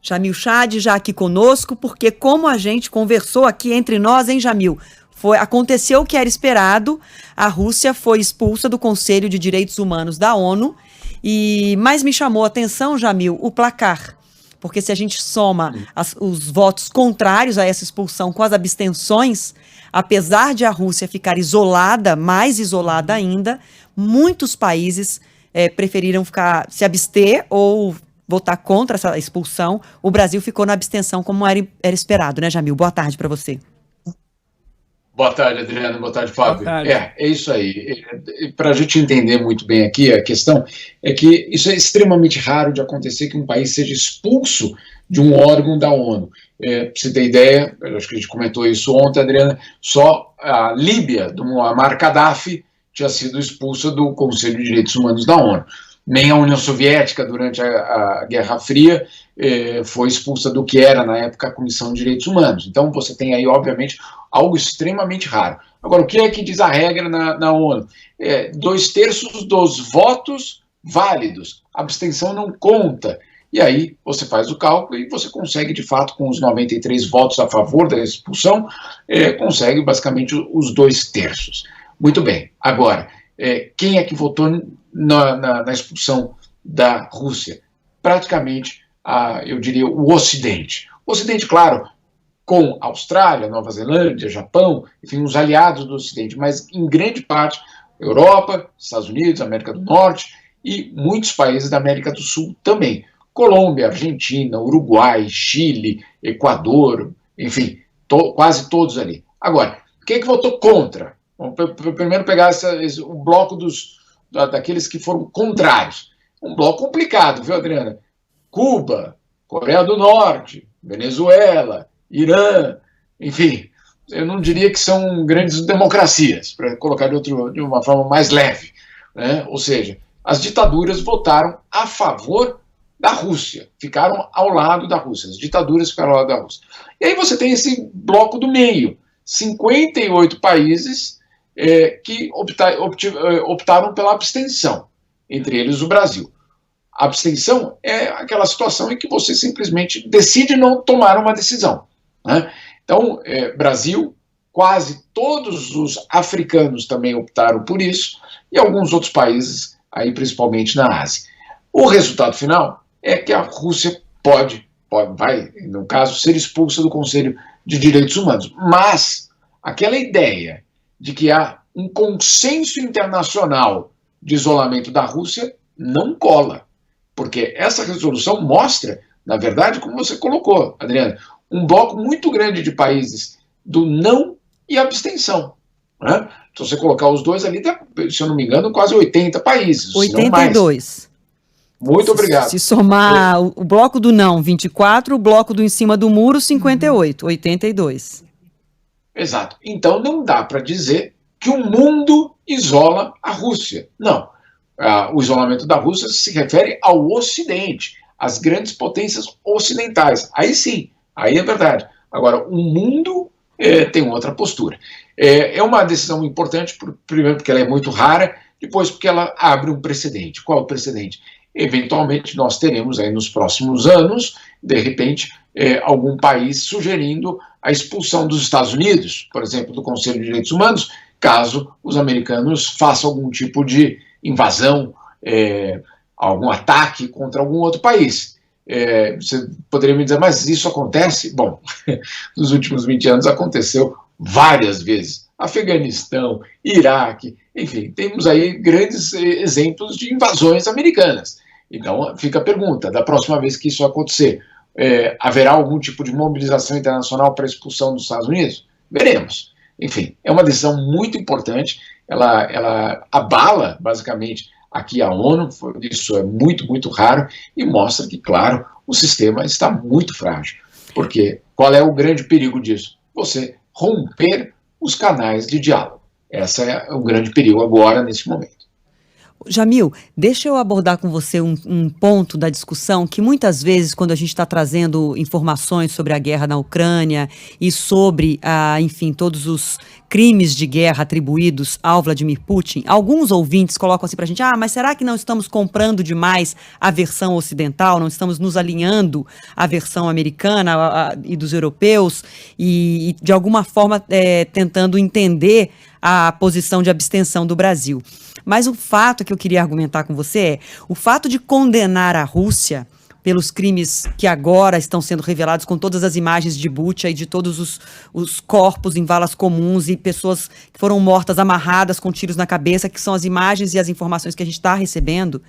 Jamil Chad já aqui conosco, porque como a gente conversou aqui entre nós, hein, Jamil? Aconteceu o que era esperado, a Rússia foi expulsa do Conselho de Direitos Humanos da ONU, mas me chamou a atenção, Jamil, o placar. Porque se a gente soma os votos contrários a essa expulsão com as abstenções, apesar de a Rússia ficar isolada, mais isolada ainda, muitos países preferiram se abster ou votar contra essa expulsão. O Brasil ficou na abstenção como era esperado, né, Jamil? Boa tarde para você. Boa tarde, Adriano. Boa tarde, Fábio. Boa tarde. É isso aí. Para a gente entender muito bem aqui, a questão é que isso é extremamente raro de acontecer, que um país seja expulso de um órgão da ONU. Para você ter ideia, acho que a gente comentou isso ontem, Adriana, só a Líbia, do Muammar Gaddafi, tinha sido expulsa do Conselho de Direitos Humanos da ONU. Nem a União Soviética, durante a Guerra Fria, foi expulsa do que era, na época, a Comissão de Direitos Humanos. Então, você tem aí, obviamente, algo extremamente raro. Agora, o que é que diz a regra na ONU? 2/3 dos votos válidos. A abstenção não conta. E aí, você faz o cálculo e você consegue, de fato, com os 93 votos a favor da expulsão, consegue, basicamente, os 2/3. Muito bem. Agora, quem é que votou na expulsão da Rússia? Praticamente, eu diria, o Ocidente. O Ocidente, claro, com Austrália, Nova Zelândia, Japão, enfim, os aliados do Ocidente, mas em grande parte, Europa, Estados Unidos, América do Norte e muitos países da América do Sul também. Colômbia, Argentina, Uruguai, Chile, Equador, enfim, quase todos ali. Agora, quem é que votou contra? Vamos primeiro pegar o bloco daqueles que foram contrários. Um bloco complicado, viu, Adriana? Cuba, Coreia do Norte, Venezuela, Irã, enfim, eu não diria que são grandes democracias, para colocar de uma forma mais leve, né? Ou seja, as ditaduras votaram a favor da Rússia, ficaram ao lado da Rússia, as ditaduras ficaram ao lado da Rússia. E aí você tem esse bloco do meio, 58 países que optaram pela abstenção, entre eles o Brasil. A abstenção é aquela situação em que você simplesmente decide não tomar uma decisão, né? Então, Brasil, quase todos os africanos também optaram por isso, e alguns outros países, aí principalmente na Ásia. O resultado final é que a Rússia vai, no caso, ser expulsa do Conselho de Direitos Humanos. Mas aquela ideia de que há um consenso internacional de isolamento da Rússia não cola. Porque essa resolução mostra, na verdade, como você colocou, Adriana, um bloco muito grande de países do não e abstenção, né? Se você colocar os dois ali, se eu não me engano, quase 80 países. 82. Muito obrigado. Se somar o bloco do não, 24, o bloco do em cima do muro, 58, 82. Exato. Então não dá para dizer que o mundo isola a Rússia. Não. O isolamento da Rússia se refere ao Ocidente, às grandes potências ocidentais. Aí sim, aí é verdade. Agora, o mundo tem outra postura. É uma decisão importante, primeiro porque ela é muito rara, depois porque ela abre um precedente. Qual é o precedente? Eventualmente nós teremos aí nos próximos anos, de repente, algum país sugerindo a expulsão dos Estados Unidos, por exemplo, do Conselho de Direitos Humanos, caso os americanos façam algum tipo de invasão, algum ataque contra algum outro país. Você poderia me dizer, mas isso acontece? Bom, nos últimos 20 anos aconteceu várias vezes. Afeganistão, Iraque, enfim, temos aí grandes exemplos de invasões americanas. Então, fica a pergunta, da próxima vez que isso acontecer, haverá algum tipo de mobilização internacional para a expulsão dos Estados Unidos? Veremos. Enfim, é uma decisão muito importante, ela abala, basicamente, aqui a ONU, isso é muito, muito raro, e mostra que, claro, o sistema está muito frágil. Porque qual é o grande perigo disso? Você romper os canais de diálogo. Esse é o grande perigo agora, nesse momento. Jamil, deixa eu abordar com você um ponto da discussão que muitas vezes, quando a gente está trazendo informações sobre a guerra na Ucrânia e sobre, enfim, todos os crimes de guerra atribuídos ao Vladimir Putin, alguns ouvintes colocam assim para a gente, mas será que não estamos comprando demais a versão ocidental, não estamos nos alinhando à versão americana e dos europeus e de alguma forma, tentando entender a posição de abstenção do Brasil. Mas o fato que eu queria argumentar com você é o fato de condenar a Rússia pelos crimes que agora estão sendo revelados com todas as imagens de Bucha e de todos os corpos em valas comuns e pessoas que foram mortas amarradas com tiros na cabeça, que são as imagens e as informações que a gente está recebendo.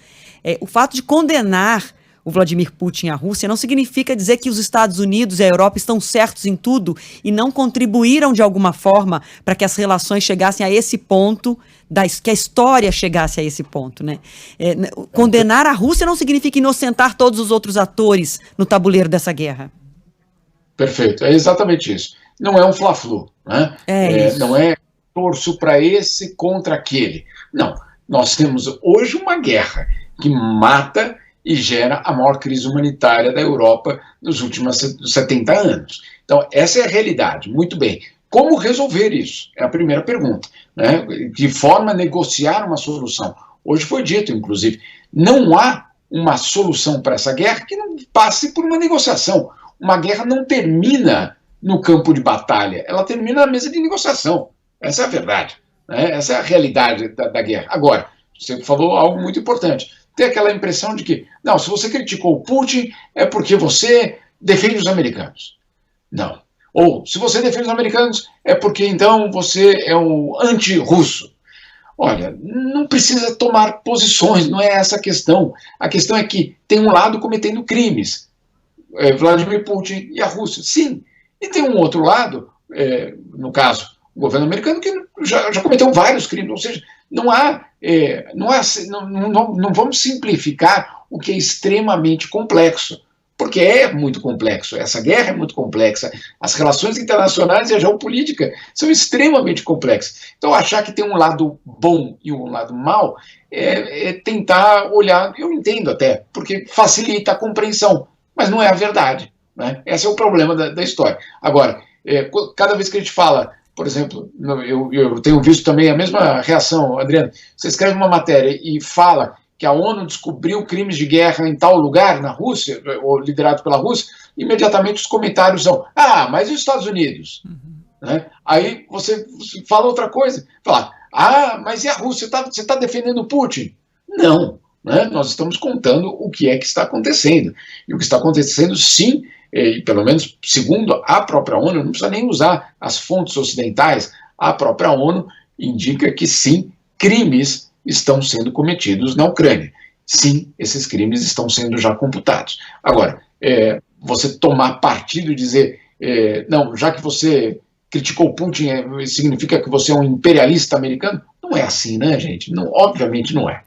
O fato de condenar o Vladimir Putin e a Rússia não significa dizer que os Estados Unidos e a Europa estão certos em tudo e não contribuíram de alguma forma para que as relações chegassem a esse ponto, que a história chegasse a esse ponto, né? Condenar a Rússia não significa inocentar todos os outros atores no tabuleiro dessa guerra. Perfeito, é exatamente isso. Não é um fla-flu, né? Não é torço para esse contra aquele. Não, nós temos hoje uma guerra que mata e gera a maior crise humanitária da Europa nos últimos 70 anos. Então, essa é a realidade. Muito bem. Como resolver isso? É a primeira pergunta, né? De forma a negociar uma solução. Hoje foi dito, inclusive, não há uma solução para essa guerra que não passe por uma negociação. Uma guerra não termina no campo de batalha, ela termina na mesa de negociação. Essa é a verdade, né? Essa é a realidade da guerra. Agora, você falou algo muito importante. Tem aquela impressão de que, não, se você criticou o Putin é porque você defende os americanos. Não. Ou, se você defende os americanos é porque, então, você é um anti-russo. Olha, não precisa tomar posições, não é essa a questão. A questão é que tem um lado cometendo crimes, Vladimir Putin e a Rússia, sim. E tem um outro lado, no caso, o governo americano, que já cometeu vários crimes, ou seja, não vamos simplificar o que é extremamente complexo, porque é muito complexo, essa guerra é muito complexa, as relações internacionais e a geopolítica são extremamente complexas. Então, achar que tem um lado bom e um lado mau é tentar olhar, eu entendo até, porque facilita a compreensão, mas não é a verdade, né? Esse é o problema da história. Agora, cada vez que a gente fala, por exemplo, eu tenho visto também a mesma reação, Adriano, você escreve uma matéria e fala que a ONU descobriu crimes de guerra em tal lugar, na Rússia, ou liderado pela Rússia, imediatamente os comentários são, mas e os Estados Unidos? Né? Aí você fala outra coisa, fala, mas e a Rússia? Você está defendendo o Putin? Não, né? Nós estamos contando o que é que está acontecendo. E o que está acontecendo, sim, pelo menos segundo a própria ONU, não precisa nem usar as fontes ocidentais, a própria ONU indica que sim, crimes estão sendo cometidos na Ucrânia. Sim, esses crimes estão sendo já computados. Agora, você tomar partido e dizer, não, já que você criticou o Putin, significa que você é um imperialista americano? Não é assim, né, gente? Não, obviamente não é.